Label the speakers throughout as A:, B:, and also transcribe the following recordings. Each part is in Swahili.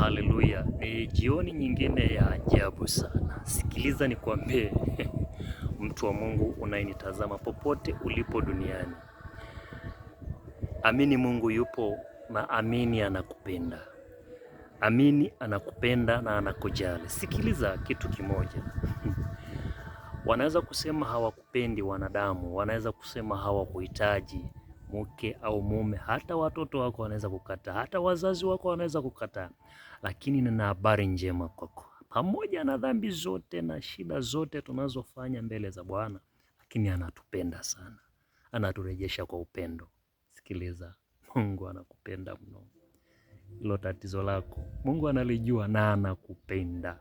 A: Haleluya, ni jioni nyingine ya ajabu sana. Sikiliza nikwambie, mtu wa Mungu unayenitazama popote ulipo duniani. Amini Mungu yupo na amini anakupenda. Amini anakupenda na anakujali. Sikiliza kitu kimoja. Wanaweza kusema hawakupendi wanadamu, wanaweza kusema hawakuhitaji mke au mume, hata watoto wako wanaweza kukataa, hata wazazi wako wanaweza kukataa. Lakini nina habari njema kwako. Pamoja na dhambi zote na shida zote tunazofanya mbele za Bwana, lakini anatupenda sana. Anaturejesha kwa upendo. Sikiliza, Mungu anakupenda mno. Hilo tatizo lako Mungu analijua na anakupenda.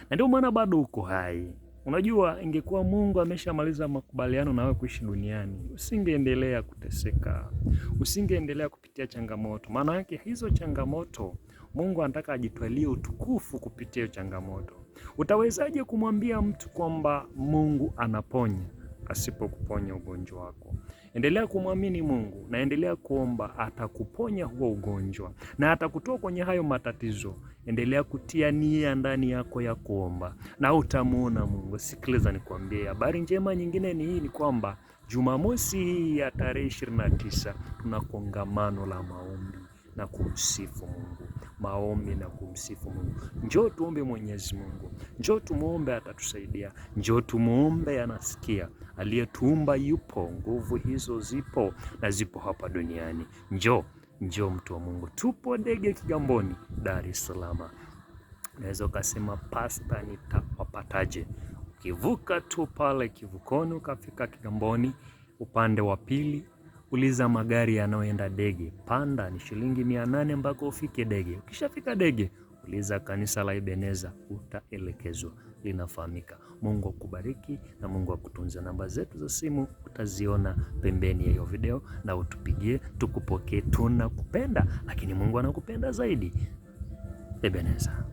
A: Na ndio maana bado uko hai. Unajua, ingekuwa Mungu ameshamaliza makubaliano na wewe kuishi duniani, usingeendelea kuteseka, usingeendelea kupitia changamoto. Maana yake hizo changamoto Mungu anataka ajitwalie utukufu kupitia changamoto. Utawezaje kumwambia mtu kwamba Mungu anaponya asipokuponya ugonjwa wako? Endelea kumwamini Mungu na endelea kuomba, atakuponya huo ugonjwa na atakutoa kwenye hayo matatizo. Endelea kutia nia ndani yako ya kuomba na utamuona Mungu. Sikiliza nikwambie, habari njema nyingine ni hii, ni kwamba Jumamosi hii ya tarehe 29 tuna kongamano la maombi na kumsifu Mungu. Maombi na kumsifu Mungu. Njoo tuombe Mwenyezi Mungu. Njoo tumuombe, atatusaidia. Njoo tumuombe, anasikia. Aliyetuumba yupo, nguvu hizo zipo na zipo hapa duniani. Njoo mtu wa Mungu. Tupo Dege Kigamboni, Dar es Salaam. Naweza ukasema pasta, nitawapataje? Ukivuka tu pale kivukoni ukafika Kigamboni, upande wa pili uliza magari yanayoenda Dege. Panda ni shilingi 800 mpaka ufike Dege. Ukishafika Dege, uliza kanisa la Ebeneza, utaelekezwa. Linafahamika. Mungu akubariki na Mungu akutunze. Namba zetu za simu utaziona pembeni ya hiyo video, na utupigie tukupokee. Tunakupenda, lakini Mungu anakupenda zaidi. Ebeneza.